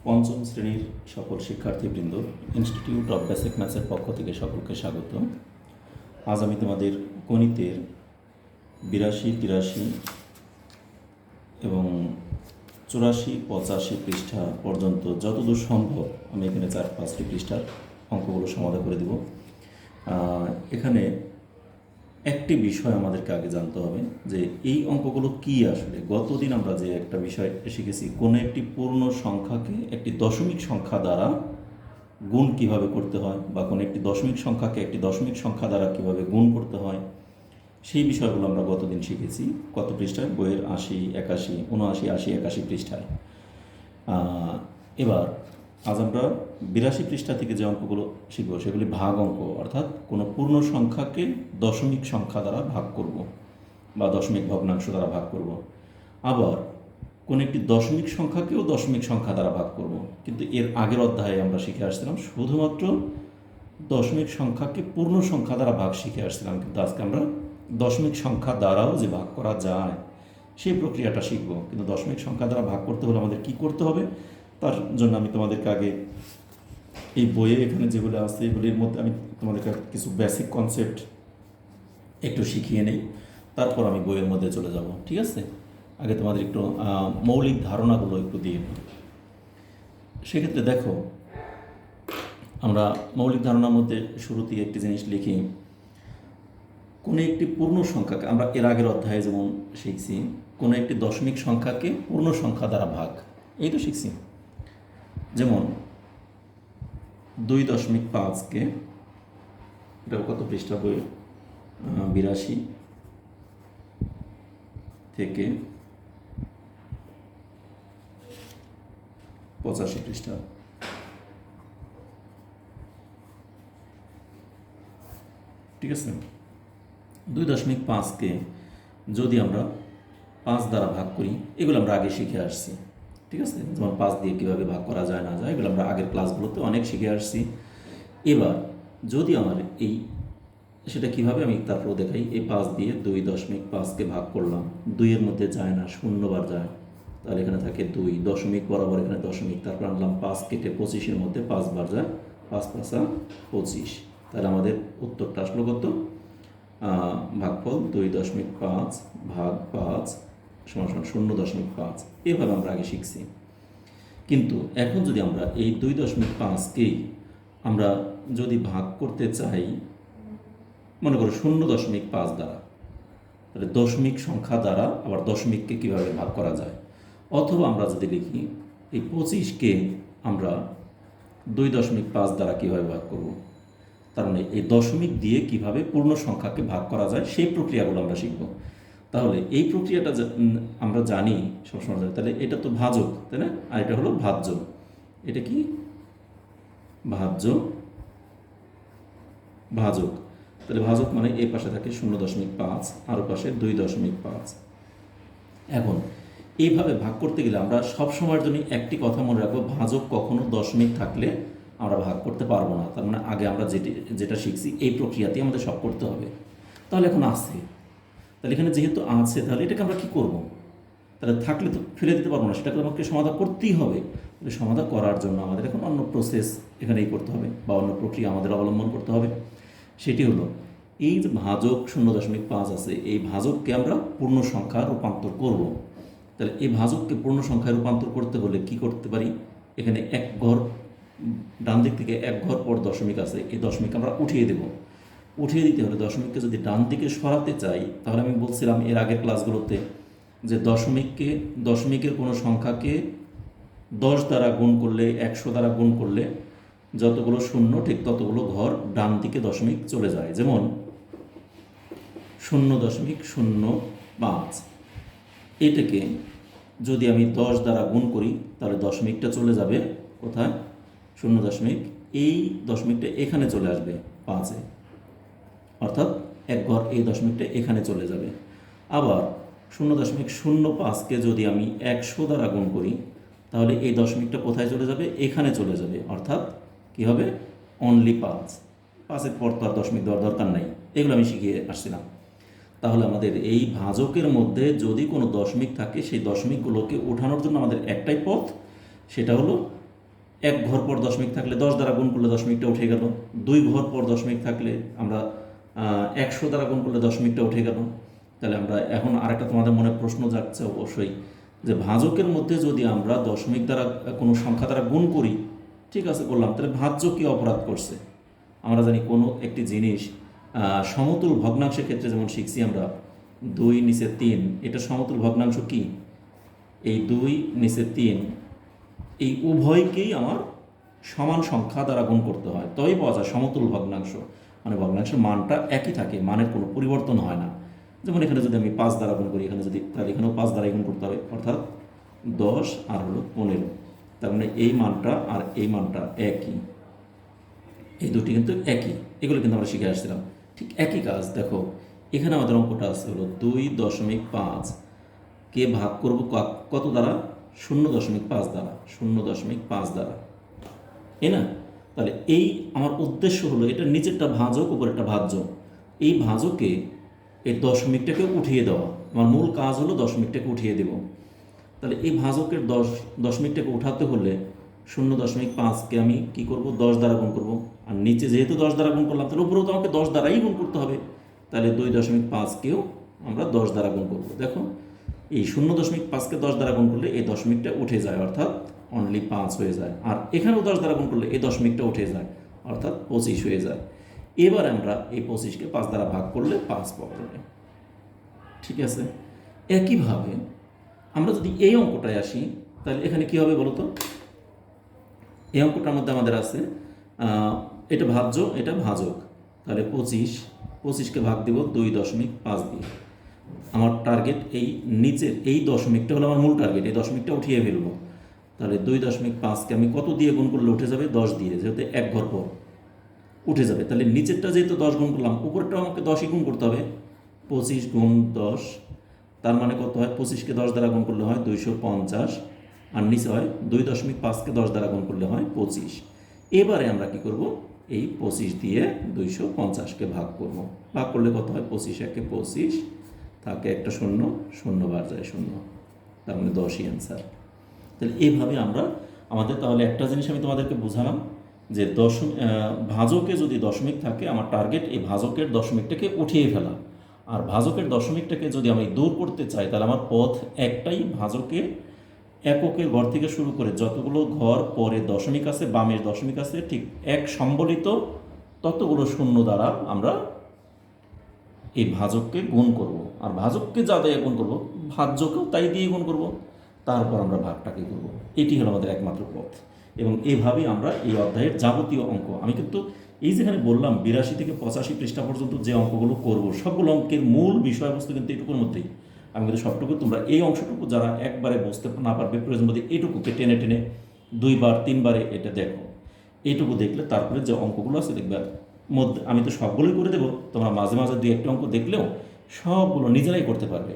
পঞ্চম শ্রেণীর সকল শিক্ষার্থীবৃন্দ, ইনস্টিটিউট অফ বেসিক ম্যাথসের পক্ষ থেকে সকলকে স্বাগত। আজ আমি তোমাদের গণিতের 82, 83 এবং 84, 85 পৃষ্ঠা পর্যন্ত যতদূর সম্ভব আমি এখানে 4-5টি পৃষ্ঠার অঙ্কগুলো সমাধান করে দেব। এখানে একটি বিষয় আমাদেরকে আগে জানতে হবে যে এই অঙ্কগুলো কি আসলে। গতদিন আমরা যে একটা বিষয় শিখেছি, কোনো একটি পূর্ণ সংখ্যাকে একটি দশমিক সংখ্যা দ্বারা গুণ কিভাবে করতে হয়, বা কোনো একটি দশমিক সংখ্যাকে একটি দশমিক সংখ্যা দ্বারা কিভাবে গুণ করতে হয়, সেই বিষয়গুলো আমরা গতদিন শিখেছি। কত পৃষ্ঠায়? বইয়ের 80, 81, 79, 80, 81 পৃষ্ঠায়। এবার আজ আমরা 82 পৃষ্ঠা থেকে যে অঙ্কগুলো শিখব সেগুলি ভাগ অঙ্ক, অর্থাৎ কোনো পূর্ণ সংখ্যাকে দশমিক সংখ্যা দ্বারা ভাগ করব বা দশমিক ভগ্নাংশ দ্বারা ভাগ করব। আবার কোনো একটি দশমিক সংখ্যাকেও দশমিক সংখ্যা দ্বারা ভাগ করব। কিন্তু এর আগের অধ্যায়ে আমরা শিখে আসছিলাম শুধুমাত্র দশমিক সংখ্যাকে পূর্ণ সংখ্যা দ্বারা ভাগ শিখে আসছিলাম, কিন্তু আজকে আমরা দশমিক সংখ্যা দ্বারাও যে ভাগ করা যায় সেই প্রক্রিয়াটা শিখব। কিন্তু দশমিক সংখ্যা দ্বারা ভাগ করতে হলে আমাদের কী করতে হবে, তার জন্য আমি তোমাদেরকে আগে এই বইয়ে এখানে যেগুলো আছে এগুলির মধ্যে আমি তোমাদেরকে কিছু বেসিক কনসেপ্ট একটু শিখিয়ে নেই, তারপর আমি বইয়ের মধ্যে চলে যাব। ঠিক আছে? আগে তোমাদের একটু মৌলিক ধারণাগুলো একটু দিয়ে নিই। সেক্ষেত্রে দেখো, আমরা মৌলিক ধারণার মধ্যে শুরুতেই একটি জিনিস লিখি। কোনো একটি পূর্ণ সংখ্যাকে, আমরা এর আগের অধ্যায়ে যেমন শিখছি, কোনো একটি দশমিক সংখ্যাকে পূর্ণ সংখ্যা দ্বারা ভাগ, এই তো শিখছি। যেমন 2.5কে, এটা কত পৃষ্ঠা বই? 82 থেকে 85 পৃষ্ঠা। ঠিক আছে? 2.5কে যদি আমরা 5 দ্বারা ভাগ করি, এগুলো আমরা আগে শিখে আসছি। ঠিক আছে? যেমন 5 দিয়ে কীভাবে ভাগ করা যায় না যায়, এগুলো আমরা আগের ক্লাসগুলোতে অনেক শিখে আসছি। এবার যদি আমার এই সেটা কীভাবে আমি তারপর দেখাই। এই 5 দিয়ে 2.5কে ভাগ করলাম, 2-এর মধ্যে যায় না, 0 বার যায়, তাহলে এখানে থাকে 2, দশমিক বরাবর এখানে দশমিক, তারপর আনলাম 5 কেটে 25-এর মধ্যে 5 বার যায়, 5 5 25। তাহলে আমাদের উত্তরটা আসলো কত? ভাগফল 2.5 ভাগ 5 সমান 0.5। এভাবে আমরা আগে শিখছি। কিন্তু এখন যদি আমরা এই 2.5কেই আমরা যদি ভাগ করতে চাই, মনে করো 0.5 দ্বারা, তাহলে দশমিক সংখ্যা দ্বারা আবার দশমিককে কীভাবে ভাগ করা যায়। অথবা আমরা যদি লিখি এই 25কে আমরা 2.5 দ্বারা কীভাবে ভাগ করব, তার মানে এই দশমিক দিয়ে কিভাবে পূর্ণ সংখ্যাকে ভাগ করা যায় সেই প্রক্রিয়াগুলো আমরা শিখব। তাহলে এই প্রক্রিয়াটা আমরা জানি সবসময় জানি। তাহলে এটা তো ভাজক, তাই না? আর এটা হলো ভাজ্য। এটা কি? ভাজ্য, ভাজক। তাহলে ভাজক মানে এই পাশে থাকে 0.5 আর ও পাশে 2.5। এখন এইভাবে ভাগ করতে গেলে আমরা সব সময়ের জন্য একটি কথা মনে রাখবো, ভাজক কখনো দশমিক থাকলে আমরা ভাগ করতে পারবো না। তার মানে আগে আমরা যেটা শিখছি এই প্রক্রিয়াতেই আমাদের সব করতে হবে। তাহলে এখন আছে, তাহলে এখানে যেহেতু আছে, তাহলে এটাকে আমরা কী করব? তাহলে থাকলে তো ফেলে দিতে পারবো না, সেটাকে আমাকে সমাধান করতেই হবে। তাহলে সমাধান করার জন্য আমাদের এখন অন্য প্রসেস এখানেই করতে হবে, বা অন্য প্রক্রিয়া আমাদের অবলম্বন করতে হবে। সেটি হলো এই যে ভাজক 0.5 আছে, এই ভাজককে আমরা পূর্ণ সংখ্যা রূপান্তর করব। তাহলে এই ভাজককে পূর্ণ সংখ্যায় রূপান্তর করতে হলে কি করতে পারি? এখানে এক ঘর ডান দিক থেকে এক ঘর পর দশমিক আছে, এই দশমিক আমরা উঠিয়ে দেব। উঠিয়ে দিতে হলে দশমিককে যদি ডান দিকে সরাতে চাই, তাহলে আমি বলছিলাম এর আগের ক্লাসগুলোতে যে দশমিকের কোনো সংখ্যাকে 10 দ্বারা গুণ করলে, 100 দ্বারা গুণ করলে যতগুলো শূন্য ঠিক ততগুলো ঘর ডান দিকে দশমিক চলে যায়। যেমন 0.05, এটাকে যদি আমি 10 দ্বারা গুণ করি তাহলে দশমিকটা চলে যাবে কোথায়? 0. এই দশমিকটা এখানে চলে আসবে 5-এ, অর্থাৎ এক ঘর এই দশমিকটা এখানে চলে যাবে। আবার 0.05কে যদি আমি 100 দ্বারা গুণ করি তাহলে এই দশমিকটা কোথায় চলে যাবে? এখানে চলে যাবে, অর্থাৎ কী হবে? অনলি 5-এর পর তো আর দশমিক দেওয়ার দরকার নাই। এগুলো আমি শিখিয়ে আসছিলাম। তাহলে আমাদের এই ভাজকের মধ্যে যদি কোনো দশমিক থাকে, সেই দশমিকগুলোকে ওঠানোর জন্য আমাদের একটাই পথ, সেটা হলো এক ঘর পর দশমিক থাকলে 10 দ্বারা গুণ করলে দশমিকটা উঠে গেল। 2 ঘর পর দশমিক থাকলে আমরা 100 দ্বারা গুণ করলে দশমিকটা উঠে গেল। তাহলে আমরা এখন আরেকটা তোমাদের মনে প্রশ্ন জাগছে অবশ্যই, যে ভাজকের মধ্যে যদি আমরা দশমিক দ্বারা কোনো সংখ্যা দ্বারা গুণ করি, ঠিক আছে করলাম, তাহলে ভাজ্য কী অপরাধ করছে? আমরা জানি কোনো একটি জিনিস সমতুল ভগ্নাংশের ক্ষেত্রে যেমন শিখছি আমরা 2 নিচে 3, এটা সমতুল ভগ্নাংশ কি? এই 2 নিচে 3 এই উভয়কেই আমার সমান সংখ্যা দ্বারা গুণ করতে হয়, তবেই পাওয়া যায় সমতুল ভগ্নাংশ। মানে ভগ্নাংশের মানটা একই থাকে, মানের কোনো পরিবর্তন হয় না। যেমন এখানে যদি আমি 5 দ্বারা গুণ করি, এখানে যদি, তাহলে এখানেও 5 দ্বারাই গুণ করতে হবে, অর্থাৎ 10 আর হলো 15। তার মানে এই মানটা আর এই মানটা একই, এই দুটি কিন্তু একই। এগুলো কিন্তু আমরা শিখে আসছিলাম। ঠিক একই কাজ দেখো, এখানে আমাদের অঙ্কটা আছে হলো 2.5 কে ভাগ করব কত দ্বারা? 0.5 দ্বারা, 0.5 দ্বারা, এই না? তাহলে এই আমার উদ্দেশ্য হলো, এটা নিচেরটা ভাজক, উপরেরটা ভাজ্য। এই ভাজকে এই দশমিকটাকে উঠিয়ে দেওয়া, আমার মূল কাজ হলো দশমিকটাকে উঠিয়ে দেব। তাহলে এই ভাজকের দশমিকটাকে উঠাতে হলে 0.5কে আমি কি করব? 10 দ্বারা গুণ করব। আর নিচে যেহেতু 10 দ্বারা গুণ করলাম, তাহলে উপরেও তো আমাকে 10 দ্বারাই গুণ করতে হবে। তাহলে 2.5কেও আমরা 10 দ্বারা গুণ করব। দেখো, এই 0.5কে 10 দ্বারা গুণ করলে এই দশমিকটা উঠে যায়, অর্থাৎ অনলি 5 হয়ে যায়। আর এখানেও 10 দ্বারা গুণ করলে এই দশমিকটা উঠে যায়, অর্থাৎ 25 হয়ে যায়। এবার আমরা এই 25কে 5 দ্বারা ভাগ করলে 5 পাবো। ঠিক আছে, একইভাবে আমরা যদি এই অঙ্কটায় আসি, তাহলে এখানে কী হবে বলো তো? এই অঙ্কটার মধ্যে আমাদের আছে এটা ভাজ্য, এটা ভাজক। তাহলে 25কে ভাগ দেব 2.5 দিয়ে। আমার টার্গেট এই নিচের এই দশমিকটা হলো আমার মূল টার্গেট, এই দশমিকটা উঠিয়ে ফেলবো। তাহলে 2.5কে আমি কত দিয়ে গুণ করলে উঠে যাবে? 10 দিয়ে, যেহেতু এক ঘর পর উঠে যাবে। তাহলে নিচেরটা যেহেতু 10 গুণ করলাম, উপরটাও আমাকে 10ই গুণ করতে হবে। 25 গুণ 10, তার মানে কত হয়? 25কে 10 দ্বারা গুণ করলে হয় 250, আর নিচে হয় 2.5কে 10 দ্বারা গুণ করলে হয় 25। এবারে আমরা কি করব? এই 25 দিয়ে 250কে ভাগ করব। ভাগ করলে কত হয়? 25 একে 25, থাকে একটা শূন্য, শূন্য বার যায় শূন্য, তার মানে 10ই অ্যান্সার। তাহলে এইভাবে আমরা আমাদের, তাহলে একটা জিনিস আমি তোমাদেরকে বোঝালাম যে ভাজকে যদি দশমিক থাকে, আমার টার্গেট এই ভাজকের দশমিকটাকে উঠিয়ে ফেলা। আর ভাজকের দশমিকটাকে যদি আমি দূর করতে চাই, তাহলে আমার পথ একটাই, ভাজকে এককের ঘর থেকে শুরু করে যতগুলো ঘর পরে দশমিক আছে, বামের দশমিক আছে, ঠিক এক সম্বলিত ততগুলো শূন্য দ্বারা আমরা এই ভাজককে গুণ করব। আর ভাজককে যা দিয়ে গুণ করব, ভাজ্যকেও তাই দিয়ে গুণ করব, তারপর আমরা ভাগটাকে করব। এটি হলো আমাদের একমাত্র পথ। এবং এইভাবেই আমরা এই অধ্যায়ের যাবতীয় অঙ্ক, আমি কিন্তু এই যেখানে বললাম 82 থেকে 85 পৃষ্ঠা পর্যন্ত যে অঙ্কগুলো করব, সবগুলো অঙ্কের মূল বিষয়বস্তু কিন্তু এইটুকুর মধ্যেই। আমি কিন্তু সবটুকু, তোমরা এই অংশটুকু যারা একবারে বুঝতে না পারবে, প্রয়োজন বোধে এইটুকুকে টেনে টেনে 2বার 3বারে এটা দেখো। এইটুকু দেখলে তারপরে যে অঙ্কগুলো আছে দেখবে মধ্যে, আমি তো সবগুলোই করে দেবো, তোমরা মাঝে মাঝে 2-1টা অঙ্ক দেখলেও সবগুলো নিজেরাই করতে পারবে,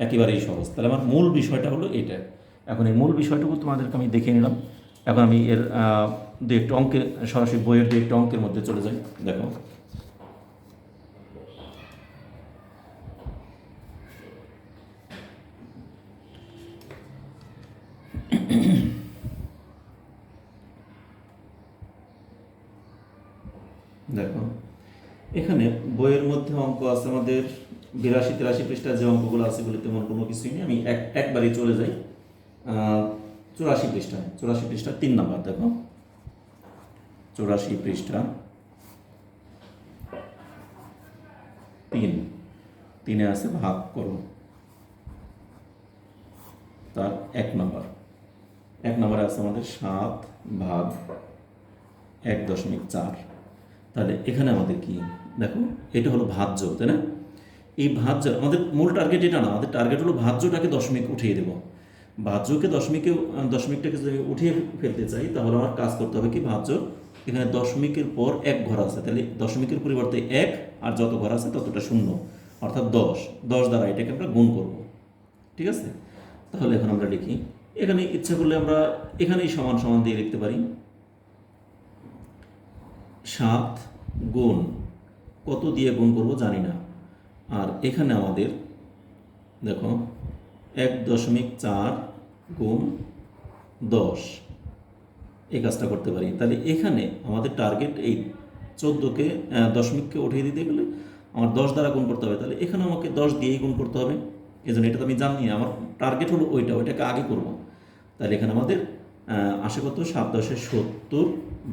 একেবারেই সহজ। তাহলে আমার মূল বিষয়টা হলো এটা। এখন এই মূল বিষয়টুকু তোমাদেরকে আমি দেখিয়ে নিলাম। এখন আমি এর 2-1টা অঙ্কের, সরাসরি বইয়ের 2-1টা অঙ্কের মধ্যে চলে যাই। দেখো, দেখো এখানে বইয়ের মধ্যে অঙ্ক আছে আমাদের 82-83 পৃষ্ঠার যে অঙ্কগুলো আছে, এগুলো তেমন কোনো কিছুই নেই। আমি একবারই চলে যাই 84 পৃষ্ঠায়। 84 পৃষ্ঠা 3 নাম্বার। দেখো, 84 পৃষ্ঠা 3 আছে ভাগ করো, তার 1 নম্বরে আছে আমাদের 7 ভাগ 1.4। তাহলে এখানে আমাদের কি? দেখো, এটা হলো ভাজ্য, তাই না? এই ভাজ্য আমাদের মূল টার্গেট এটা না, আমাদের টার্গেট হলো ভাজ্যটাকে দশমিক উঠিয়ে দেবো। ভাজ্যকে দশমিকটাকে যদি আমি উঠিয়ে ফেলতে চাই, তাহলে আমার কাজ করতে হবে কি? ভাজ্য এখানে দশমিকের পর 1 ঘর আছে, তাহলে দশমিকের পরিবর্তে 1, আর যত ঘর আছে ততটা শূন্য, অর্থাৎ 10 দ্বারা এটাকে আমরা গুণ করব। ঠিক আছে, তাহলে এখন আমরা লিখি, এখানে ইচ্ছা করলে আমরা এখানেই সমান সমান দিয়ে লিখতে পারি। 7 গুণ কত দিয়ে গুণ করব জানি না। আর এখানে আমাদের দেখো 1.4 গুণ 10, এই কাজটা করতে পারি। তাহলে এখানে আমাদের টার্গেট এই 14কে দশমিককে উঠিয়ে দিতে গেলে আমার 10 দ্বারা গুণ করতে হবে। তাহলে এখানে আমাকে 10 দিয়েই গুণ করতে হবে। এই জন্য এটা তো আমি জানি না, আমার টার্গেট হলো ওইটাকে আগে করব। তাহলে এখানে আমাদের আসে কত, 7×10=70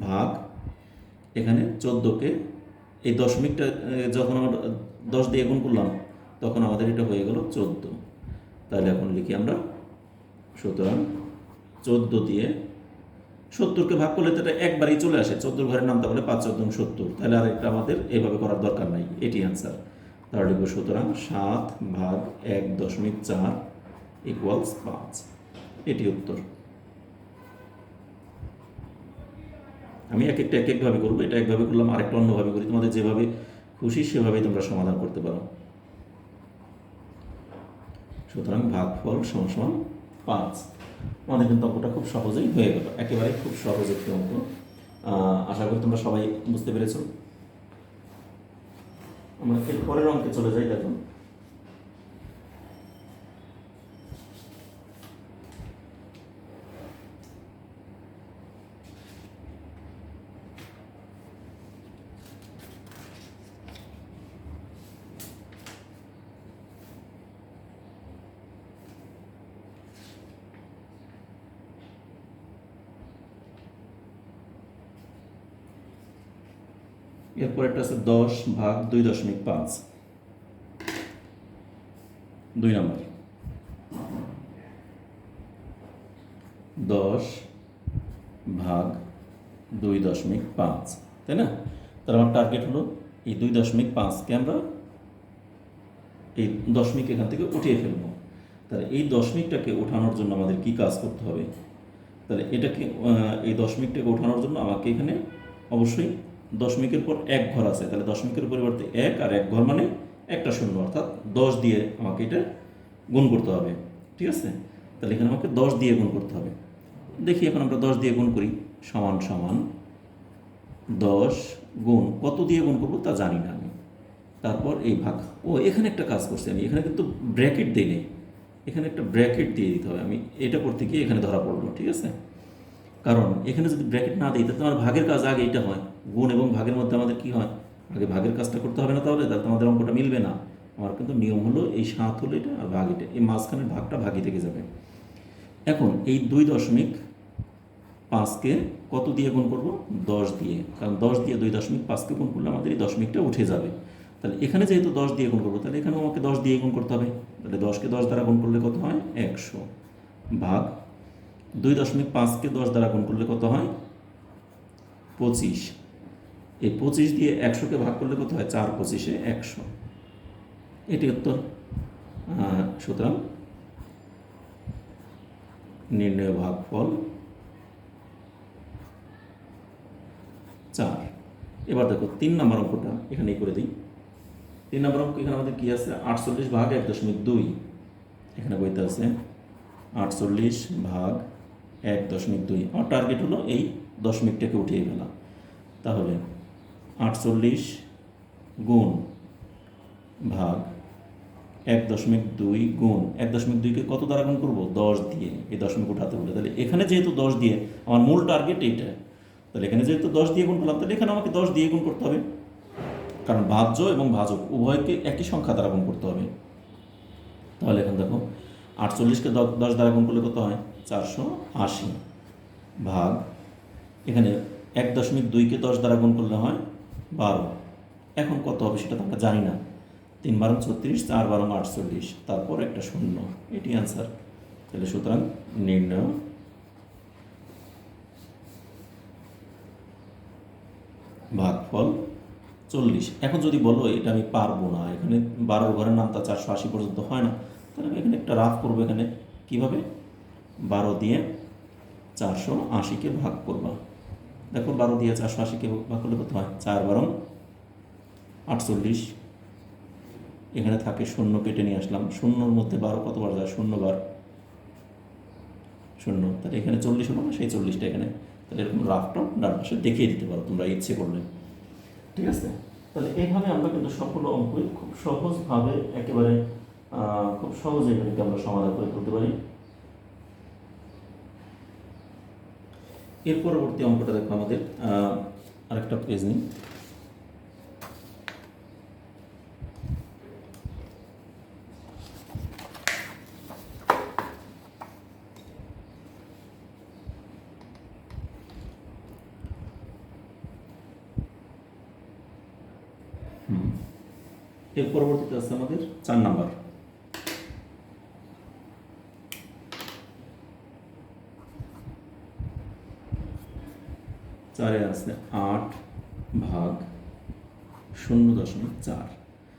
ভাগ এখানে 14কে এই দশমিকটা যখন আমরা 10 দিয়ে গুণ করলাম তখন আমাদের এটা হয়ে গেল 14। তাহলে এখন লিখি আমরা, সুতরাং 14 দিয়ে 70কে ভাগ করলে তো এটা একবারই চলে আসে, 14 ঘরের নাম, তাহলে 5×14=70। তাহলে আর এটা আমাদের এইভাবে করার দরকার নাই, এটি অ্যান্সার। তাহলে লিখব সুতরাং 7 ভাগ 1.4 = 5, এটি উত্তর। আমি এক একভাবে করবো, এটা একভাবে করলাম, আরেকটা অন্যভাবে করি, তোমাদের যেভাবে খুশি সেভাবেই তোমরা সমাধান করতে পারো। সুতরাং ভাগফল সমান 5। আমাদের কিন্তু অঙ্কটা খুব সহজেই হয়ে গেল, একেবারে খুব সহজ একটি অঙ্ক। আশা করি তোমরা সবাই বুঝতে পেরেছো। আমরা এর পরের অঙ্কে চলে যাই। দেখো, এরপর একটা আছে 10 ভাগ 2.5, 2 নম্বর। 10 ভাগ 2.5, তাই না? তাহলে আমার টার্গেট হলো এই 2.5কে আমরা এই দশমিক এখান থেকে উঠিয়ে ফেলবো। তাহলে এই দশমিকটাকে ওঠানোর জন্য আমাদের কি কাজ করতে হবে? তাহলে এটাকে এই দশমিকটাকে ওঠানোর জন্য আমাকে এখানে অবশ্যই দশমিকের পর 1 ঘর আছে, তাহলে দশমিকের পরিবর্তে 1 আর 1 ঘর মানে একটা শূন্য, অর্থাৎ 10 দিয়ে আমাকে এটা গুণ করতে হবে। ঠিক আছে? তাহলে এখানে আমাকে 10 দিয়ে গুণ করতে হবে। দেখি এখন আমরা 10 দিয়ে গুণ করি, সমান সমান 10 গুণ কত দিয়ে গুণ করবো তা জানি না আমি। তারপর এই ভাগ, এখানে একটা কাজ করছি আমি, এখানে কিন্তু ব্র্যাকেট দিই নেই, এখানে একটা ব্র্যাকেট দিয়ে দিতে হবে। আমি এটা করতে গিয়ে এখানে ধরা পড়লো। ঠিক আছে? কারণ এখানে যদি ব্র্যাকেট না দিই তাহলে আমার ভাগের কাজ আগে এটা হয়, গুণ এবং ভাগের মধ্যে আমাদের কি হয়, আগে ভাগের কাজটা করতে হবে না, তাহলে আমাদের অঙ্কটা মিলবে না। আমার কিন্তু নিয়ম হলো এই 7 হলো এটা আর ভাগ এটা, এই মাঝখানের ভাগটা ভাগই থেকে যাবে। এখন এই 2.5কে কত দিয়ে গুণ করব? 10 দিয়ে, কারণ 10 দিয়ে 2.5কে গুণ করলে আমাদের এই দশমিকটা উঠে যাবে। তাহলে এখানে যেহেতু 10 দিয়ে গুণ করবো, তাহলে এখানেও আমাকে 10 দিয়ে গুণ করতে হবে। তাহলে 10কে 10 দ্বারা গুণ করলে কত হয়? 100 ভাগ 2.5কে 10 দ্বারা গুণ করলে কত হয়? 25। এই 25 দিয়ে 100কে ভাগ করলে কত হয়? 4×25 = 100। এটি উত্তর। সুতরাং নির্ণয় ভাগফল 4। এবার দেখো 3 নম্বর অঙ্কটা এখানেই করে দিই। 3 নম্বর অঙ্ক এখানে আমাদের কি আছে? 48 ভাগ 1.2, এখানে বইতে আছে 48 ভাগ 1.2। আমার টার্গেট হলো এই দশমিকটাকে উঠিয়ে ফেলা। তাহলে 48 গুণ ভাগ 1.2 গুণ 1.2কে কত দ্বারা গুণ করবো? 10 দিয়ে, এই দশমিক উঠাতে বলে। তাহলে এখানে যেহেতু 10 দিয়ে, আমার মূল টার্গেট এইটা, তাহলে এখানে যেহেতু 10 দিয়ে গুণ করলাম, তাহলে এখানে আমাকে 10 দিয়ে গুণ করতে হবে, কারণ ভাজ্য এবং ভাজক উভয়কে একই সংখ্যা দ্বারা গুণ করতে হবে। তাহলে এখন দেখো 48কে 10 দ্বারা গুণ করলে কত হয়? 480 ভাগ এখানে 1.2কে 10 দ্বারা গুণ করলে হয় 12। এখন কত হবে সেটা তো আমরা জানি না। 3 × 36, 4 × 48, তারপর একটা শূন্য, এটি অ্যান্সার। তাহলে সুতরাং নির্ণয় ভাগফল 40। এখন যদি বলো এটা আমি পারবো না, এখানে 12 ঘরের নাম তা 480 পর্যন্ত হয় না, তাহলে আমি এখানে একটা রাফ করবো। এখানে কীভাবে? 12 দিয়ে 480কে ভাগ করবা। দেখো 12 দিয়ে 480কে ভাগ করলে কত হয়? 4 × 48। এখানে থাকে শূন্য, কেটে নিয়ে আসলাম। শূন্যর মধ্যে 12 কতবার যায়? 0 বার 0। তাহলে এখানে 40 হলো না, সেই 40টা এখানে। তাহলে এরকম রাফটা ডান পাশে দেখিয়ে দিতে পারো তোমরা ইচ্ছে করলে। ঠিক আছে? তাহলে এইভাবে আমরা কিন্তু সবগুলো অঙ্কই খুব সহজভাবে, একেবারে খুব সহজে এগুলিকে আমরা সমাধান করে তুলতে পারি। এর পরবর্তী অঙ্কটা দেখো আমাদের আরেকটা পেজ নিই। এর পরবর্তীতে আছে আমাদের 4 নাম্বার। চারে আছে 8 ভাগ 0.4।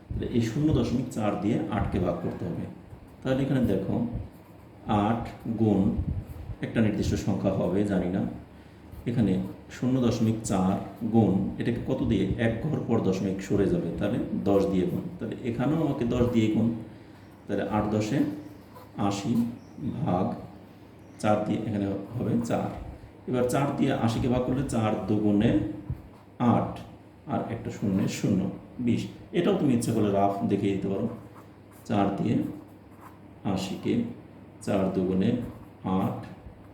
তাহলে এই 0.4 দিয়ে 8কে ভাগ করতে হবে। তাহলে এখানে দেখো 8 গুণ একটা নির্দিষ্ট সংখ্যা হবে জানি না, এখানে 0.4 গুণ এটাকে কত দিয়ে, এক ঘর পর দশমিক সরে যাবে, তাহলে 10 দিয়ে গুণ। তাহলে এখানেও আমাকে 10 দিয়ে গুণ, তাহলে 8 10 80 ভাগ 4 দিয়ে এখানে হবে 4। এবার 4 দিয়ে 80কে ভাগ করলে 4 দুগুণে 8 আর একটা 0 0 20। এটাও তুমি ইচ্ছা করলে রাফ দেখিয়ে দিতে পারো। 4 দিয়ে 80কে 4 দুগুণে 8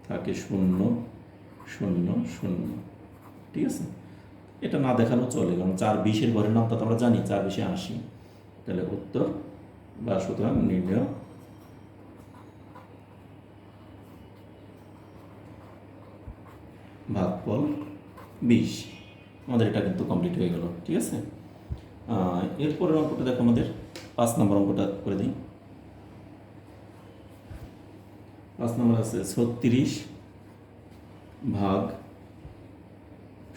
থাকে 0 0 0। ঠিক আছে, এটা না দেখালেও চলে, কারণ 4 20-এর ঘরের নাম তো আমরা জানি, 4 20 80। তাহলে উত্তর বা সুতরাং নির্ণয় ভাগফল 20। আমাদের এটা কিন্তু কমপ্লিট হয়ে গেল। ঠিক আছে, এরপরের অঙ্কটা দেখো আমাদের 5 নম্বর অঙ্কটা করে দিই। 5 নম্বর আছে 36 ভাগ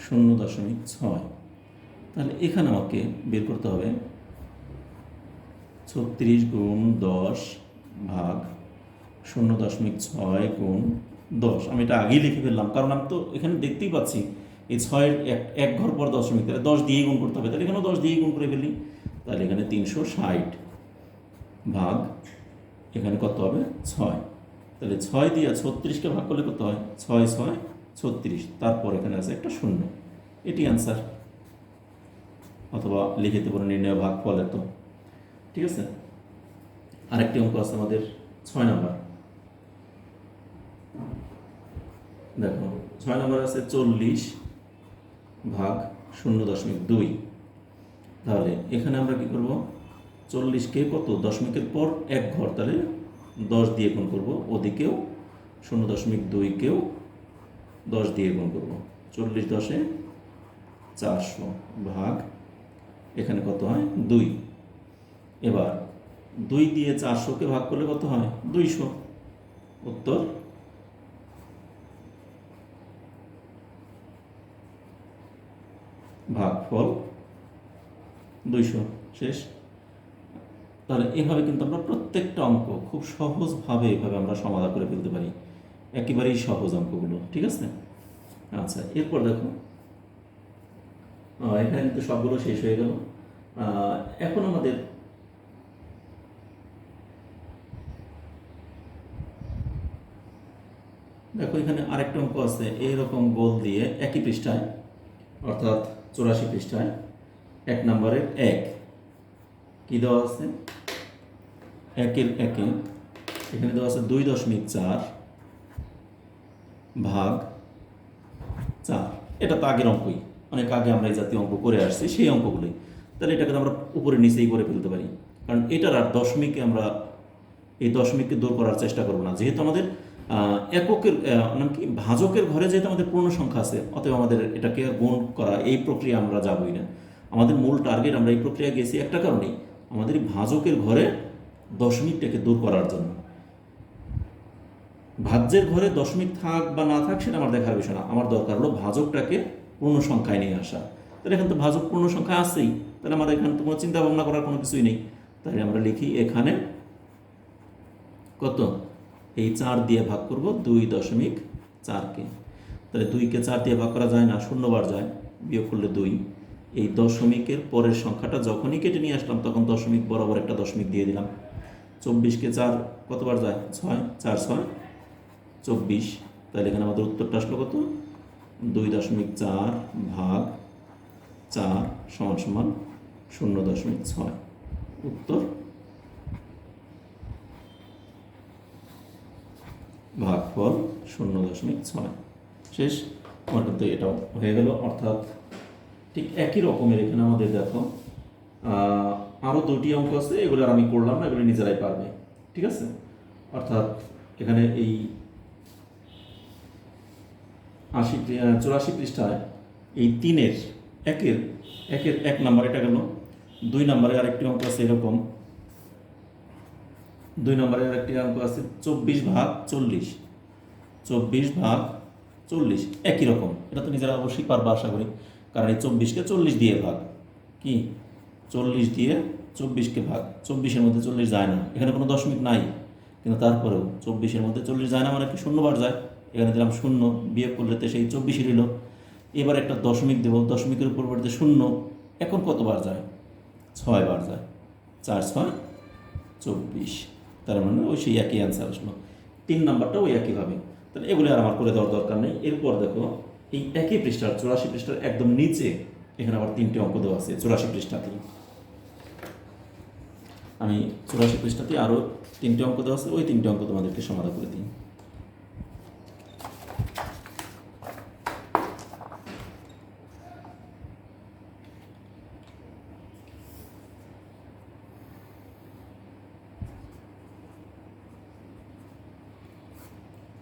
0.6। তাহলে এখানে আমাকে বের করতে হবে 36 গুণ 10 ভাগ 0.6 গুণ 10। আমি এটা আগেই লিখে ফেললাম, কারণ আমি তো এখানে দেখতেই পাচ্ছি এই 6-এর এক ঘর পর দশমিক, তাহলে 10 দিয়েই গুণ করতে হবে। তাহলে এখানেও 10 দিয়েই গুণ করে ফেলি। তাহলে এখানে 360 ভাগ এখানে কত হবে 6। তাহলে 6 দিয়ে 36কে ভাগ করলে কত হয়, 6 6 36, তারপর এখানে আছে একটা 0। এটি অ্যান্সার, অথবা লিখে দেবো নির্ণয় ভাগফল এত। ঠিক আছে, আরেকটি অঙ্ক আছে আমাদের 6 নাম্বার। দেখো 6 নাম্বার আছে 40 ভাগ 0.2। তাহলে এখানে আমরা কি করব, 40কে কত দশমিকের পর এক ঘর, তাহলে 10 দিয়ে গুণ করব, ওদিকেও 0.2কেও 10 দিয়ে গুণ করব। 40 10 400 ভাগ এখানে কত হয় 2। এবার 2 দিয়ে 400কে ভাগ করলে কত হয় 200। উত্তর ভাগফল 200। শেষ। তাহলে এভাবে কিন্তু আমরা প্রত্যেকটা অঙ্ক খুব সহজভাবে এভাবে আমরা সমাধান করে ফেলতে পারি, একেবারেই সহজ অঙ্কগুলো। ঠিক আছে, আচ্ছা এরপর দেখো এখানে কিন্তু সবগুলো শেষ হয়ে গেল। এখন আমাদের দেখো এখানে আরেকটা অঙ্ক আছে এইরকম গোল দিয়ে একই পৃষ্ঠায়, অর্থাৎ 84 পৃষ্ঠায় 1 নম্বরের 1 কি দেওয়া আছে, 1-এর 1-এ এখানে দেওয়া আছে 2.4 ভাগ 4। এটা তো আগের অঙ্কই, অনেক আগে আমরা এই জাতীয় অঙ্ক করে আসছি, সেই অঙ্কগুলোই। তাহলে এটাকে আমরা উপরে নিচেই করে ফেলতে পারি, কারণ এটার আর দশমিকে আমরা এই দশমিককে দূর করার চেষ্টা করবো না, যেহেতু আমাদের এককের নাম কি ভাজকের ঘরে যেহেতু আমাদের পূর্ণ সংখ্যা আছে, অতএব আমাদের এটাকে গুণ করা এই প্রক্রিয়া আমরা যাবই না। আমাদের মূল টার্গেট, আমরা এই প্রক্রিয়া গেছি একটা কারণেই, আমাদের ভাজকের ঘরে দশমিকটাকে দূর করার জন্য। ভাজ্যের ঘরে দশমিক থাক বা না থাক সেটা আমার দেখার বিষয় না, আমার দরকার হলো ভাজকটাকে পূর্ণ সংখ্যায় নিয়ে আসা। তাহলে এখানে তো ভাজক পূর্ণ সংখ্যা আছেই, তাহলে আমাদের এখানে তো কোনো চিন্তা ভাবনা করার কোনো কিছুই নেই। তাহলে আমরা লিখি এখানে কত, এই 4 দিয়ে ভাগ করব 2.4কে। তাহলে 2কে 4 দিয়ে ভাগ করা যায় না, 0 বার যায়, বিয়োগ করলে 2। এই দশমিকের পরের সংখ্যাটা যখনই কেটে নিয়ে আসলাম তখন দশমিক বরাবর একটা দশমিক দিয়ে দিলাম। 24কে 4 কতবার যায়, 6, 4 6 24। তাহলে এখানে আমাদের উত্তরটা আসলো কত, 2.4 ভাগ 4 সমান সমান 0.6। উত্তর ভাগফল 0.6। শেষ। আমার কিন্তু এটাও হয়ে গেল। অর্থাৎ ঠিক একই রকমের এখানে আমাদের দেখো আরও দুটি অঙ্ক আছে, এগুলো আর আমি করলাম না, এগুলো নিজেরাই পারবে। ঠিক আছে, অর্থাৎ এখানে এই 84 পৃষ্ঠায় এই 3-এর একের একের 1 নাম্বার এটা গেল। 2 নম্বরে আরেকটি অঙ্ক আছে এরকম, 2 নম্বরে আরেকটি অঙ্ক আছে 24/40, 24/40 একই রকম। এটা তো নিজেরা অবশ্যই পারবা আশা করি, কারণ এই 24কে 40 দিয়ে ভাগ, কি 40 দিয়ে 24কে ভাগ, 24-এর মধ্যে 40 যায় না, এখানে কোনো দশমিক নাই, কিন্তু তারপরেও 24-এর মধ্যে 40 যায় না মানে কি শূন্যবার যায়, এখানে দিলাম 0, বিয়োগ করলে তো সেই 24 রইল। এবার একটা দশমিক দেব, দশমিকের পরিবর্তে 0, এখন কতবার যায়? 6 বার যায়, 4 6 24, তার মানে ওই সেই একই অ্যান্সার আসলো। 3 নাম্বারটা ওই একইভাবে। তাহলে এগুলো আর আমার করে দেওয়ার দরকার নেই। এরপর দেখো এই একই পৃষ্ঠার 84 পৃষ্ঠার একদম নিচে এখানে আবার 3টে অঙ্ক দেওয়া আছে 84 পৃষ্ঠাতেই। আমি 84 পৃষ্ঠাতে আরও 3টে অঙ্ক দেওয়া আছে, ওই 3টে অঙ্ক তোমাদেরকে সমাধান করে দিই।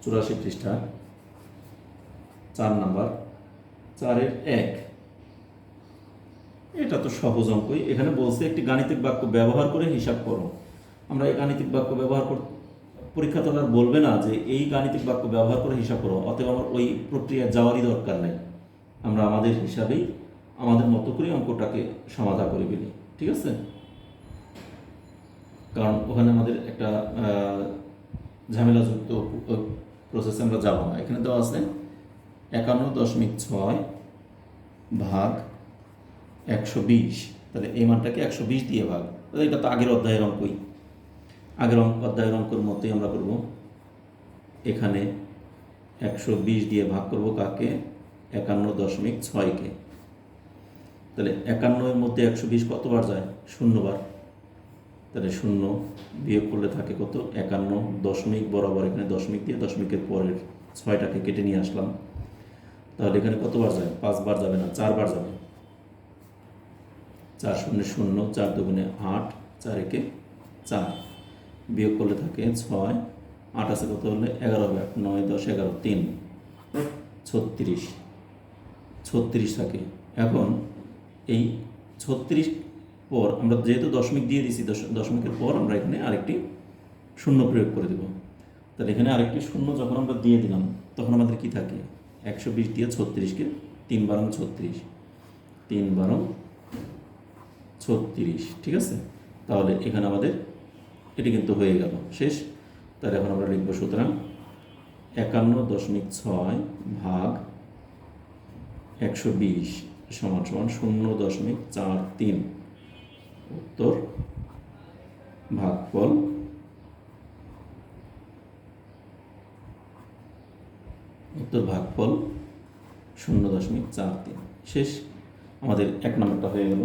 চুরাশি পৃষ্ঠা 4 নাম্বার, 4-এর 1। এটা তো সহজ অঙ্কই। এখানে বলছে একটি গাণিতিক বাক্য ব্যবহার করে হিসাব করো। আমরা এই গাণিতিক বাক্য ব্যবহার পরীক্ষা তো আর বলবে না যে এই গাণিতিক বাক্য ব্যবহার করে হিসাব করো, অতএব আমার ওই প্রক্রিয়া যাওয়ারই দরকার নেই। আমরা আমাদের হিসাবেই আমাদের মতো করে অঙ্কটাকে সমাধান করে ফেলি। ঠিক আছে, কারণ ওখানে আমাদের একটা ঝামেলাযুক্ত প্রসেসে আমরা যাব না। এখানে দেওয়া আছে 51.6 ভাগ 120, তাহলে এই মানটাকে 120 দিয়ে ভাগ। তাহলে এটা তো আগের অধ্যায়ের অঙ্কই, আগের অধ্যায়ের অঙ্কের মতোই আমরা করব। এখানে 120 দিয়ে ভাগ করব কাকে? 51.6-কে। তাহলে 51-এর মধ্যে 120 কতবার যায়? 0 বার। তাহলে 0 বিয়োগ করলে থাকে কত? 51 দশমিক বরাবর এখানে দশমিক দিয়ে দশমিকের পরের 6টাকে কেটে নিয়ে আসলাম। তাহলে এখানে কতবার যায়? 5 বার যাবে না, 4 বার যাবে। 4 0 0, 4 2 8, 4 1 4, বিয়োগ করলে থাকে 6, 8 আছে কত হলে 11, 8 9 10 11 3 36 থাকে। এখন এই 36 পর আমরা যেহেতু দশমিক দিয়ে দিছি, দশমিকের পর আমরা এখানে আরেকটি 0 প্রয়োগ করে দেব। তাহলে এখানে আরেকটি 0 যখন আমরা দিয়ে দিলাম তখন আমাদের কি থাকে? 120 দিয়ে 36-কে 3 × 36, 3 × 36। ঠিক আছে, তাহলে এখানে আমাদের এটি কিন্তু হয়ে গেল শেষ। তাহলে এখন আমরা লিখব সুতরাং 51.6 ভাগ 120 সমান 0.43। উত্তর ভাগফল 0.43 শেষ। আমাদের 1 নম্বরটা হয়ে গেল।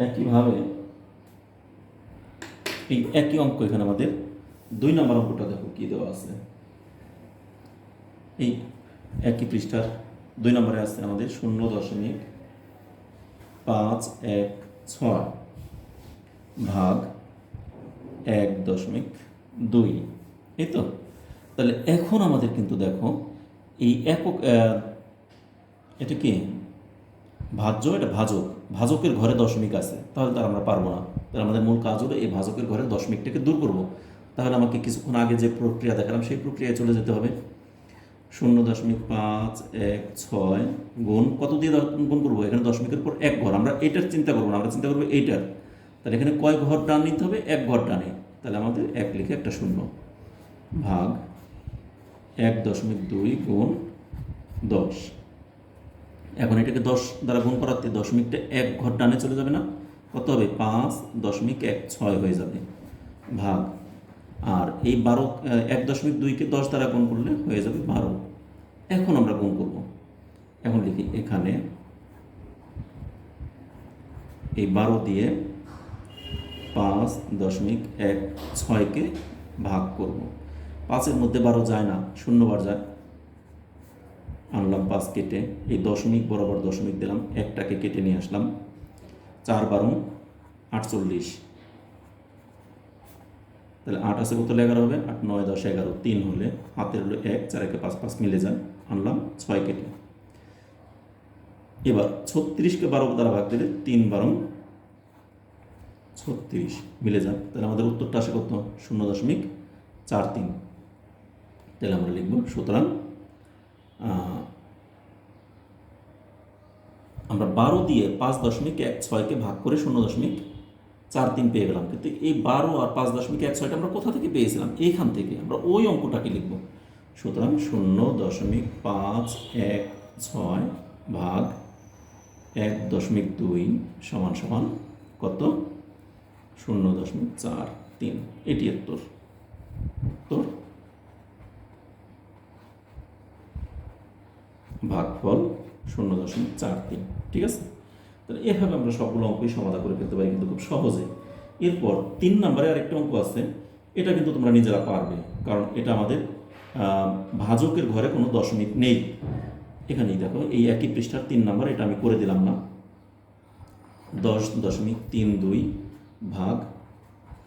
একইভাবে এই একই অঙ্ক এখানে আমাদের 2 নম্বর অঙ্কটা দেখো কি দেওয়া আছে। এই একই পৃষ্ঠার 2 নম্বরে আছে আমাদের 0.516 ভাগ 1.2। এই তো, তাহলে এখন আমাদের কিন্তু দেখো এই একক, এটা কি ভাজ্য, এটা ভাজক, ভাজকের ঘরে দশমিক আছে, তাহলে তার আমরা পারবো না। তাহলে আমাদের মূল কাজ হলো এই ভাজকের ঘরে দশমিকটাকে দূর করব। তাহলে আমাকে কিছুক্ষণ আগে যে প্রক্রিয়া দেখালাম সেই প্রক্রিয়ায় চলে যেতে হবে। 0.516 গুণ কত দিয়ে গুণ করবো? এখানে দশমিকের পর 1 ঘর, আমরা এটার চিন্তা করবো না, আমরা চিন্তা করবো এইটার। তাহলে এখানে কয় ঘর ডান নিতে হবে? 1 ঘর ডানে। তাহলে আমাদের 1 লিখে একটা 0 ভাগ 1.2 গুণ 10। এখন এটাকে 10 দ্বারা গুণ করাতে দশমিকটা 1 ঘর ডানে চলে যাবে না? কত হবে? 5.16 হয়ে যাবে ভাগ, আর এই 12 1.2-কে 10 দ্বারা গুণ করলে হয়ে যাবে 12। এখন আমরা গুণ করব। এখন লিখি এখানে এই 12 দিয়ে 5.16-কে ভাগ করব। 5-এর মধ্যে 12 যায় না, 0 বার যায়, আনলাম 5 কেটে, এই দশমিক বরাবর দশমিক দিলাম, একটাকে কেটে নিয়ে আসলাম, 4 12 48, তাহলে 8 আছে কত 11 হবে, 8 9 10 11, 3 হলে হাতের হলো 1, 4 1 5 5 মিলে যায়, আনলাম 6 কেটে। এবার 36কে 12 দ্বারা ভাগ দিলে 3 12 36 মিলে যায়, তাহলে আমাদের উত্তরটা আসে কত 0.43। তাহলে আমরা লিখব, সুতরাং আমরা 12 দিয়ে 5.16কে ভাগ করে 0.43 পেয়ে গেলাম, কিন্তু এই 12 আর 5.16টা আমরা কোথা থেকে পেয়েছিলাম, এইখান থেকে আমরা ওই অঙ্কটাকে লিখব। সুতরাং 0.516 ভাগ 1.2 সমান সমান কত 0.43, এটি উত্তর। ভাগফল 0.43, ঠিক আছে। তাহলে এভাবে আমরা সবগুলো অঙ্কই সমাধান করে ফেলতে পারি কিন্তু খুব সহজে। এরপর 3 নম্বরে আরেকটা অঙ্ক আছে, এটা কিন্তু তোমরা নিজেরা পারবে, কারণ এটা আমাদের ভাজকের ঘরে কোনো দশমিক নেই। এখানেই দেখো, এই একই পৃষ্ঠার 3 নম্বর, এটা আমি করে দিলাম না, 10.32 ভাগ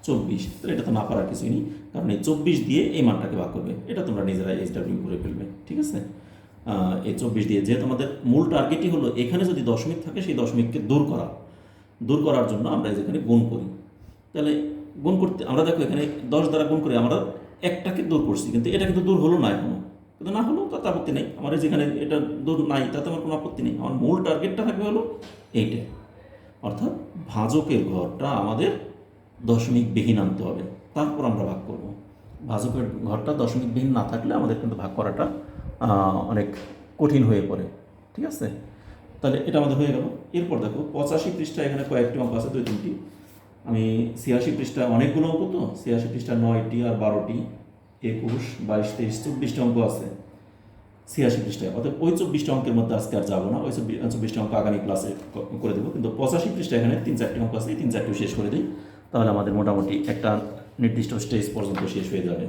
24, তাহলে এটা তো না পারার কিছুই নেই, কারণ এই 24 দিয়ে এই মানটাকে ভাগ করবে, এটা তোমরা নিজেরা এইচডাব্লিউ করে ফেলবে, ঠিক আছে। এই 24 দিয়ে, যেহেতু আমাদের মূল টার্গেটই হলো এখানে যদি দশমিক থাকে সেই দশমিককে দূর করার জন্য আমরা যেখানে গুণ করি, তাহলে গুণ করতে আমরা দেখো এখানে 10 দ্বারা গুণ করে আমরা একটাকে দূর করছি, কিন্তু এটা কিন্তু দূর হলো না এখনো, কিন্তু না হলেও তাতে আপত্তি নেই, আমার যেখানে এটা দূর নাই তাতে আমার কোনো আপত্তি নেই, আমার মূল টার্গেটটা থাকবে হলো এইটা, অর্থাৎ ভাজকের ঘরটা আমাদের দশমিকবিহীন আনতে হবে, তারপর আমরা ভাগ করব। ভাজকের ঘরটা দশমিকবিহীন না থাকলে আমাদের কিন্তু ভাগ করাটা অনেক কঠিন হয়ে পড়ে, ঠিক আছে। তাহলে এটা আমাদের হয়ে গেল। এরপর দেখো 85 পৃষ্ঠা, এখানে কয়েকটি অঙ্ক আছে, 2-3টি। আমি 86 পৃষ্ঠা, অনেকগুলো অঙ্ক তো, 86 পৃষ্ঠা 9টি আর 12টি, 21 22 23 24টা অঙ্ক আছে 86 পৃষ্ঠায়, অর্থাৎ ওই 24টা অঙ্কের মধ্যে আজকে আর যাবো না, ওই 24টা অঙ্ক আগামী ক্লাসে করে দেবো, কিন্তু 85 পৃষ্ঠা এখানে 3-4টি অঙ্ক আছে, এই 3-4টিও শেষ করে দিই, তাহলে আমাদের মোটামুটি একটা নির্দিষ্ট স্টেজ পর্যন্ত শেষ হয়ে যাবে।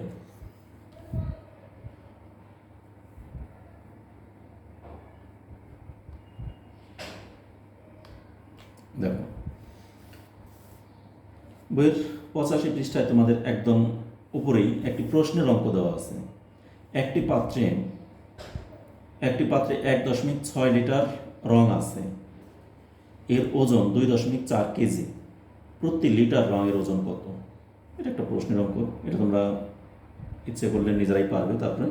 দেখো, বইয়ের 85 পৃষ্ঠায় তোমাদের একদম উপরেই একটি প্রশ্নের অঙ্ক দেওয়া আছে। একটি পাত্রে 1.6 লিটার রং আছে, এর ওজন 2.4 কেজি, প্রতি লিটার রঙের ওজন কত? এটা একটা প্রশ্নের অঙ্ক, এটা তোমরা ইচ্ছে করলে নিজেরাই পারবে। তারপরে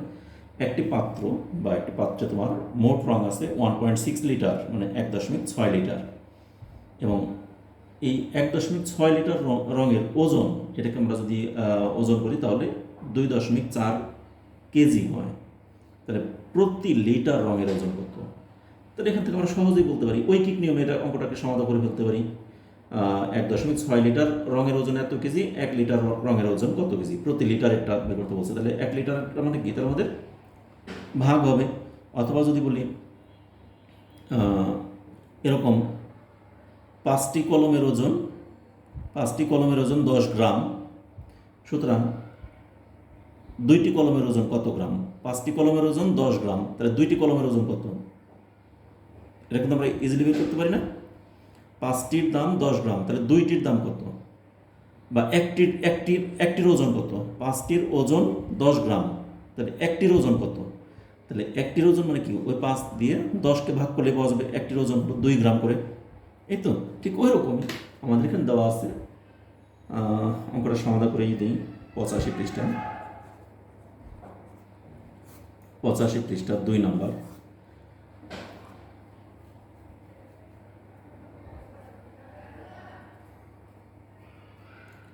একটি পাত্র বা একটি পাত্রে তোমার মোট রং আছে 1.6 লিটার, মানে 1.6 লিটার, এবং এই 1.6 লিটার রঙের ওজন, এটাকে আমরা যদি ওজন করি তাহলে 2.4 কেজি হয়, তাহলে প্রতি লিটার রঙের ওজন কত? তাহলে এখান থেকে আমরা সহজেই বলতে পারি, ঐকিক নিয়মে এটা অঙ্কটাকে সমাধান করে ফেলতে পারি। 1.6 লিটার রঙের ওজন এত কেজি, 1 লিটার রঙের ওজন কত কেজি, প্রতি লিটার একটা বের করতে বলছে, তাহলে 1 লিটারটা মানে কি, তাহলে আমাদের ভাগ হবে। অথবা যদি বলি এরকম 5টি কলমের ওজন 10 গ্রাম, সুতরাং 2টি কলমের ওজন কত গ্রাম? 5টি কলমের ওজন 10 গ্রাম, তাহলে 2টি কলমের ওজন কত? এটা কিন্তু আমরা ইজিলি বের করতে পারি না। 5টির দাম 10 গ্রাম, তাহলে 2টির দাম কত? বা একটির ওজন কত? 5টির ওজন 10 গ্রাম, তাহলে একটির ওজন কত? তাহলে একটির ওজন মানে কি, ওই 5 দিয়ে 10কে ভাগ করলে পাওয়া যাবে একটির ওজন হলো 2 গ্রাম করে, এই তো। ঠিক ওই রকমই আমাদের এখানে দেওয়া আছে, অঙ্কটা সমাধান করেই দিই। 85 পৃষ্ঠা 2 নম্বর,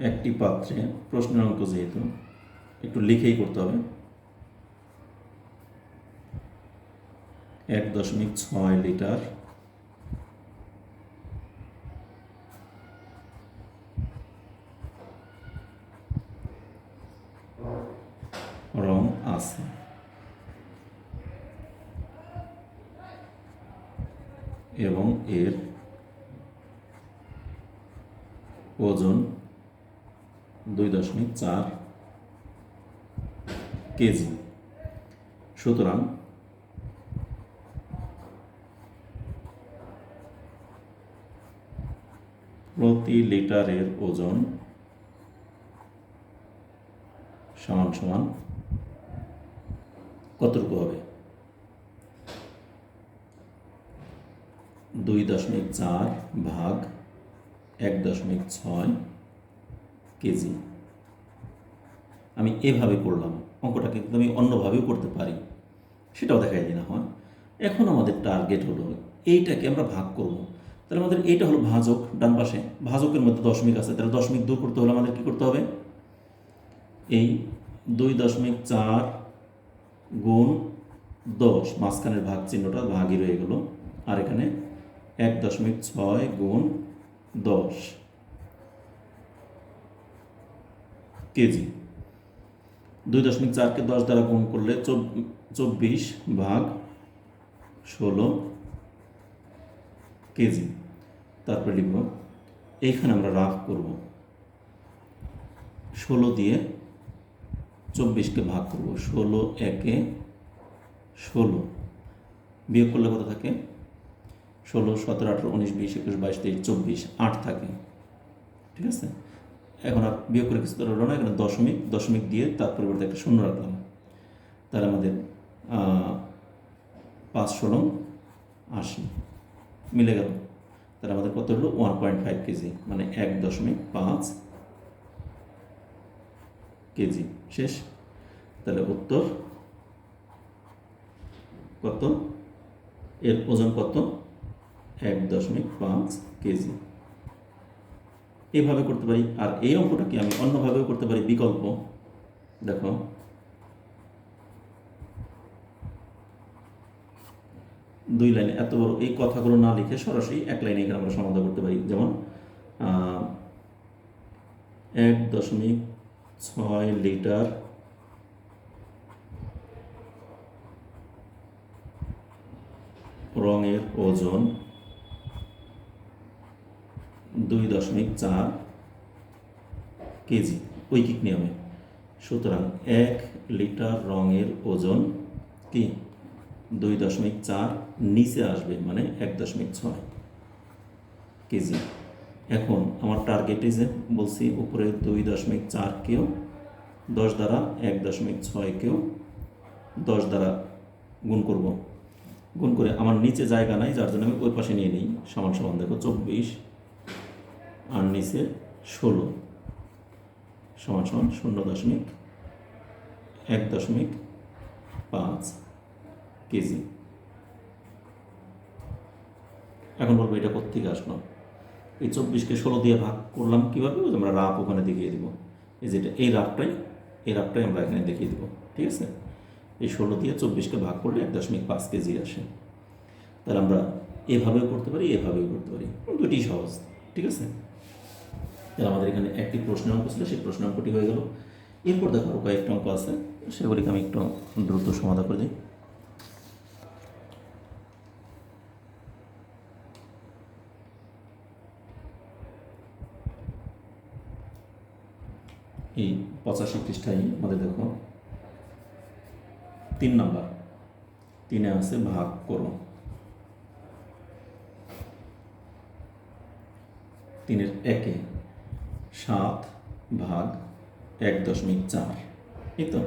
একটি পাত্রে, প্রশ্নের অঙ্ক যেহেতু একটু লিখেই করতে হবে, 1.6 লিটার রং আছে, এবং এর ওজন 2.4 কেজি। সুতরাং প্রতি লিটারের ওজন সমান সমান কতটুকু হবে? 2.4 ভাগ 1.6 কেজি। আমি এভাবে করলাম, অঙ্কটাকে কিন্তু আমি অন্যভাবেও করতে পারি, সেটাও দেখাই দিই না হয়। এখন আমাদের টার্গেট হলো এইটাকে আমরা ভাগ করব। তাহলে আমাদের এইটা হলো ভাজক, ডান পাশে ভাজকের মধ্যে দশমিক আছে, তাহলে দশমিক দূর করতে হলে আমাদের কী করতে হবে? এই 2.4 গুণ 10, মাঝখানের ভাগ চিহ্নটা ভাগই রয়ে গেল, আর এখানে 1.6 গুণ 10 কেজি। 2.4কে 10 দ্বারা গুণ করলে 24 ভাগ 16 কেজি। তারপরে লিখব, এইখানে আমরা রাফ করব, 16 দিয়ে 24কে ভাগ করব, 16 একে 16, বিয়োগ করলে কত থাকে? 16, 17, 18, 19, 20, 21, 22, 23, 24, 8 থাকে। ঠিক আছে, এখন আর বিয়োগ করে কিছু হলো না, এখানে দশমিক, দশমিক দিয়ে তার পরিবর্তে একটা শূন্য রাখলাম। তাহলে আমাদের 5 × 80 মিলে গেল। তাহলে আমাদের কত হলো? 1.5 কেজি, মানে 1.5 কেজি। শেষ। তাহলে উত্তর কত? এর ওজন কত? 1.5 কেজি। এইভাবে করতে পারি। আর এই অঙ্কটাকে আমি অন্যভাবেও করতে পারি, বিকল্প। দেখো, দুই লাইনে এত বড় এই কথাগুলো না লিখে সরাসরি এক লাইনে এখানে আমরা সমাধান করতে পারি। যেমন 1.6 লিটার রঙের ওজন 2.4 কেজি ঐকিক নিয়মে। সুতরাং 1 লিটার রঙের ওজন কি 2.4 নিচে আসবে, মানে 1.6 কেজি। এখন আমার টার্গেটে যে বলছি উপরে 2.4কেও 10 দ্বারা 1.6কেও 10 দ্বারা গুণ করব। গুণ করে আমার নিচে জায়গা নাই, যার জন্য আমি ওই পাশে নিয়ে নিই। সমান সমান দেখো 24 আর নিচে 16 সমান সমান 0.1.5 কেজি। এখন বলবো এটা কোত্থেকে আসলো? এই 24কে 16 দিয়ে ভাগ করলাম কীভাবে? আমরা রাফ ওখানে দেখিয়ে দিব। এই যেটা এই রাফটাই আমরা এখানে দেখিয়ে দিব। ঠিক আছে, এই 16 দিয়ে 24কে ভাগ করলে 1.5 কেজি আসে। তাহলে আমরা এভাবেও করতে পারি, এভাবেও করতে পারি, দুটি সহজ। ঠিক আছে, তাহলে আমাদের এখানে একটি প্রশ্নের অঙ্ক ছিল, সেই প্রশ্ন অঙ্কটি হয়ে গেল। এরপর দেখো আরও কয়েকটা অঙ্ক আছে, সেগুলিকে আমি একটু দ্রুত সমাধান করে দিই। এই 85 পৃষ্ঠায় আমাদের দেখো 3 নাম্বার, 3-এ আছে ভাগ করো। 3-এর 1-এ 7 ভাগ 1.4, এই তো।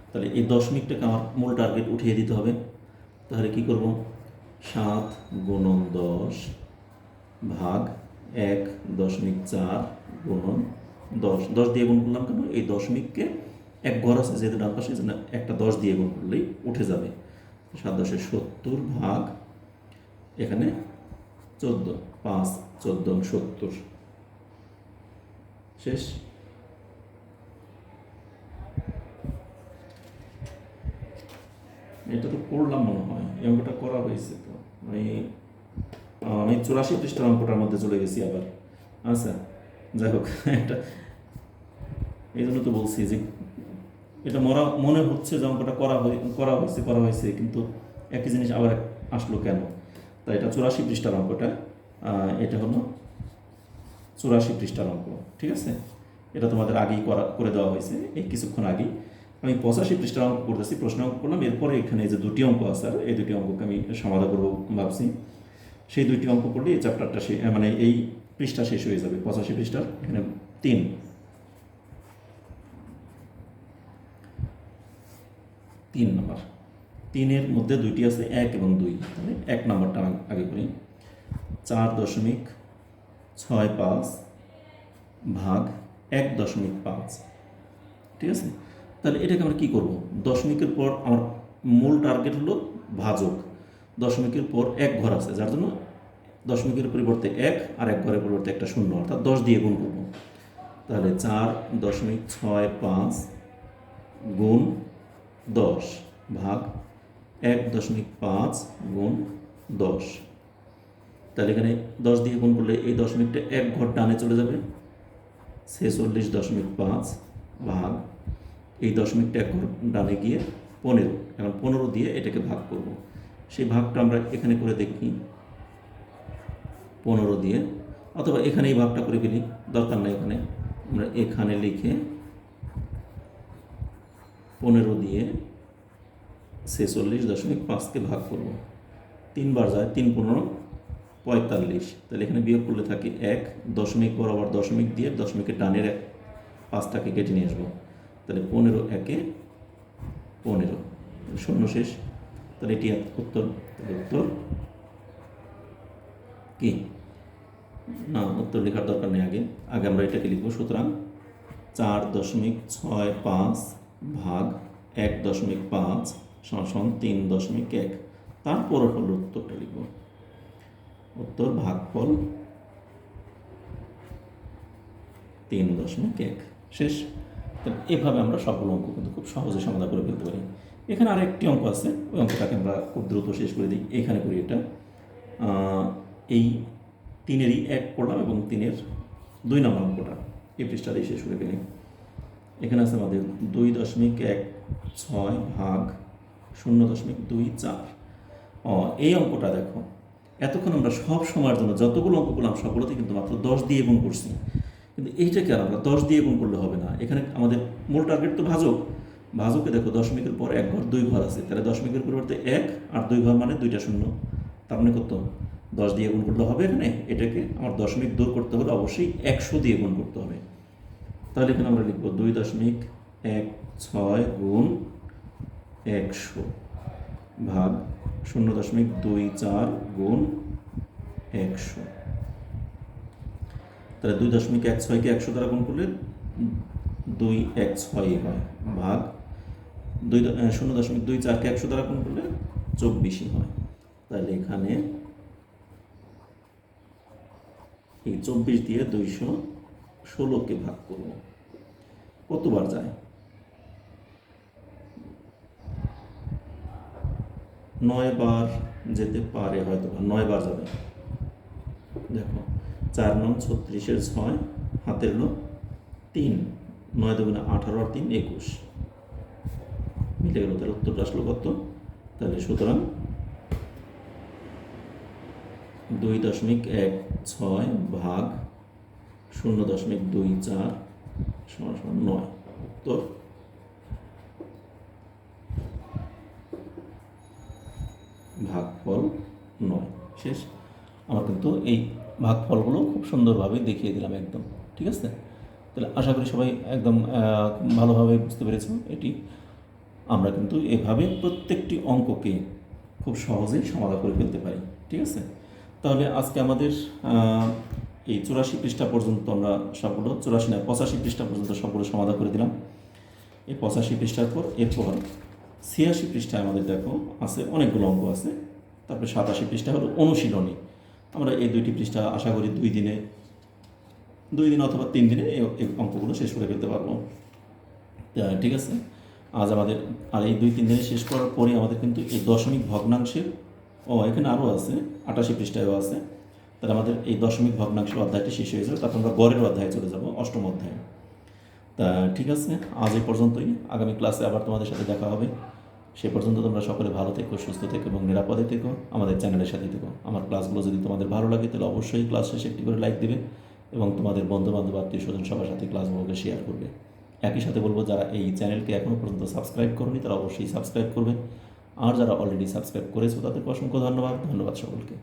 তাহলে এই দশমিকটাকে আমার মূল টার্গেট উঠিয়ে দিতে হবে। তাহলে কি করব? 7 গুণন 10 ভাগ 1.4 গুণন 10। 10 দিয়ে গুণ করলাম কেন? এই দশমিককে এক ঘর আছে যেহেতু ডান পাশে, একটা 10 দিয়ে গুণ করলেই উঠে যাবে। 7×10 = 70 ভাগ এখানে 14, 5 14 70। শেষ। এটা তো করলাম মনে হয়, এই অঙ্কটা করা হয়েছে তো। আমি 84 পৃষ্ঠার অঙ্কটার মধ্যে চলে গেছি আবার। আচ্ছা, যাই হোক, এটা এই জন্য তো বলছি যে এটা মনে হচ্ছে যে অঙ্কটা করা হয়েছে, কিন্তু একই জিনিস আবার আসলো কেন? তাই এটা 84 পৃষ্ঠার অঙ্কটা, এটা হলো 84 পৃষ্ঠার অঙ্ক। ঠিক আছে, এটা তোমাদের আগেই করে দেওয়া হয়েছে, এই কিছুক্ষণ আগেই। আমি 85 পৃষ্ঠার অঙ্ক করতেছি, প্রশ্ন অঙ্ক করলাম। এরপরে এখানে যে দুটি অঙ্ক আছে, আর এই দুটি অঙ্ককে আমি সমাধান করবো ভাবছি। সেই দুইটি অঙ্ক করলে এই চ্যাপ্টারটা মানে এই পৃষ্ঠা শেষ হয়ে যাবে 85 পৃষ্ঠার এখানে 3 নাম্বার। 3-এর মধ্যে দুইটি আছে 1 এবং 2, তাহলে 1 নাম্বারটা আগে করি। 4.65 ভাগ 1.5, ঠিক আছে। তাহলে এটাকে আমরা কী করব, দশমিকের পর আমার মূল টার্গেট হলো ভাজক, দশমিকের পর 1 ঘর আছে, যার জন্য দশমিকের পরিবর্তে 1 আর 1 ঘরের পরিবর্তে একটা শূন্য, অর্থাৎ 10 দিয়ে গুণ করব। তাহলে 4.65 গুণ 10 ভাগ 1.5 গুণ 10। তাহলে এখানে 10 দিয়ে গুণ করলে এই দশমিকটা 1 ঘর ডানে চলে যাবে, 46.5 ভাগ এই দশমিকটা 1 ঘর ডানে গিয়ে 15। এখন 15 দিয়ে এটাকে ভাগ করব, সেই ভাগটা আমরা এখানে করে দেখি 15 দিয়ে, অথবা এখানে এই ভাগটা করে ফেলি, দরকার নেই এখানে, আমরা এখানে লিখে 15 দিয়ে 46.5কে ভাগ করব। 3 বার যায়, 3×15 = 45। তাহলে এখানে বিয়োগ করলে থাকে 1, দশমিক বরাবর দশমিক দিয়ে দশমিকের ডানের 5টাকে কেটে নিয়ে আসবো। তাহলে 15 একে 15, শূন্য শেষ। তাহলে এটি উত্তর। উত্তর কি না, উত্তর লেখার দরকার নেই, আগে আমরা এটাকে লিখবো। সুতরাং 4.65 ভাগ 1.5 সমান 3.1, তারপর হলো উত্তরটা লিখব। উত্তর ভাগফল 3.1 শেষ। তাহলে এভাবে আমরা সবগুলো অঙ্ক কিন্তু খুব সহজে সমাধান করে ফেলতে পারি। এখানে আরেকটি অঙ্ক আছে, ওই অঙ্কটাকে আমরা খুব দ্রুত শেষ করে দিই। এখানে করি এটা, এই 3-এরই 1 করলাম এবং 3-এর 2 নম্বর অঙ্কটা এই পৃষ্ঠাতেই শেষ করে ফেলি। এখানে আছে আমাদের 2.16 ভাগ 0.24। এই অঙ্কটা দেখো, এতক্ষণ আমরা সব সময়ের জন্য যতগুলো অঙ্ক করলাম সবগুলোতে কিন্তু মাত্র 10 দিয়ে গুণ করছি, কিন্তু এইটাকে আর আমরা 10 দিয়ে গুণ করলে হবে না। এখানে আমাদের মূল টার্গেট তো ভাজক, ভাজকে দেখো দশমিকের পর 1 ঘর 2 ঘর আছে, তাহলে দশমিকের পরিবর্তে 1 আর 2 ঘর মানে 2টা শূন্য, তার মানে কত 10 দিয়ে গুণ করলে হবে। এখানে এটাকে আমার দশমিক দূর করতে হলে অবশ্যই 100 দিয়ে গুণ করতে হবে। তাহলে এখানে আমরা লিখব 2.16 গুণ 100 ভাগ 0.24 গুণ 100। তাহলে 2.16কে 100 দ্বারা গুণ করলে 216 হয়, ভাগ 0.24কে 100 দ্বারা গুণ করলে 24 হয়। তাহলে এখানে এই 24 দিয়ে 216কে ভাগ করব, কতবার যায়? 9 বার যেতে পারে, হয়তো 9 বার যাবে। দেখো 4 9 36-এর 6 হাতের হলো 3, 9 2 18 আর 3 21 মিলে গেল। তাহলে উত্তরটা আসলো কত? তাহলে সুতরাং 2.16 ভাগ 0.24 সমান 9। উত্তর ভাগফল 9 শেষ। আমার কিন্তু এই ভাগফলগুলো খুব সুন্দরভাবে দেখিয়ে দিলাম একদম, ঠিক আছে। তাহলে আশা করি সবাই একদম ভালোভাবে বুঝতে পেরেছ। এটি আমরা কিন্তু এভাবে প্রত্যেকটি অঙ্ককে খুব সহজেই সমাধান করে ফেলতে পারি, ঠিক আছে। তাহলে আজকে আমাদের এই 84 পৃষ্ঠা পর্যন্ত আমরা সবগুলো, 84 না 85 পৃষ্ঠা পর্যন্ত সবগুলো সমাধান করে দিলাম। এই 85 পৃষ্ঠার পর এরপর 86 পৃষ্ঠায় আমাদের দেখো আছে অনেকগুলো অঙ্ক আছে। তারপরে 87 পৃষ্ঠা হলো অনুশীলনী। আমরা এই 2টি পৃষ্ঠা আশা করি 2 দিন অথবা 3 দিনে এই অঙ্কগুলো শেষ করে ফেলতে পারবো, ঠিক আছে। আজ আমাদের আর এই 2-3 দিনে শেষ করার পরে আমাদের কিন্তু এই দশমিক ভগ্নাংশের এখানে আরও আছে, 88 পৃষ্ঠায়ও আছে। তাহলে আমাদের এই দশমিক ভগ্নাংশের অধ্যায়টি শেষ হয়ে যাবে, তারপর আমরা গড়ের অধ্যায়ে চলে যাব, 8ম অধ্যায়ে। তা ঠিক আছে, আজ এই পর্যন্তই। আগামী ক্লাসে আবার তোমাদের সাথে দেখা হবে। সে পর্যন্ত তোমরা সকলে ভালো থেকো, সুস্থ থেকো এবং নিরাপদে থেকো। আমাদের চ্যানেলের সাথে থেকো। আমার ক্লাসগুলো যদি তোমাদের ভালো লাগে তাহলে অবশ্যই ক্লাস শেষে একটি করে লাইক দেবে এবং তোমাদের বন্ধুবান্ধব আত্মীয় স্বজন সবার সাথে ক্লাসগুলোকে শেয়ার করবে। একই সাথে বলবো, যারা এই চ্যানেলকে এখনও পর্যন্ত সাবস্ক্রাইব করোনি তারা অবশ্যই সাবস্ক্রাইব করবে, আর যারা অলরেডি সাবস্ক্রাইব করেছো তাদেরকে অসংখ্য ধন্যবাদ সকলকে।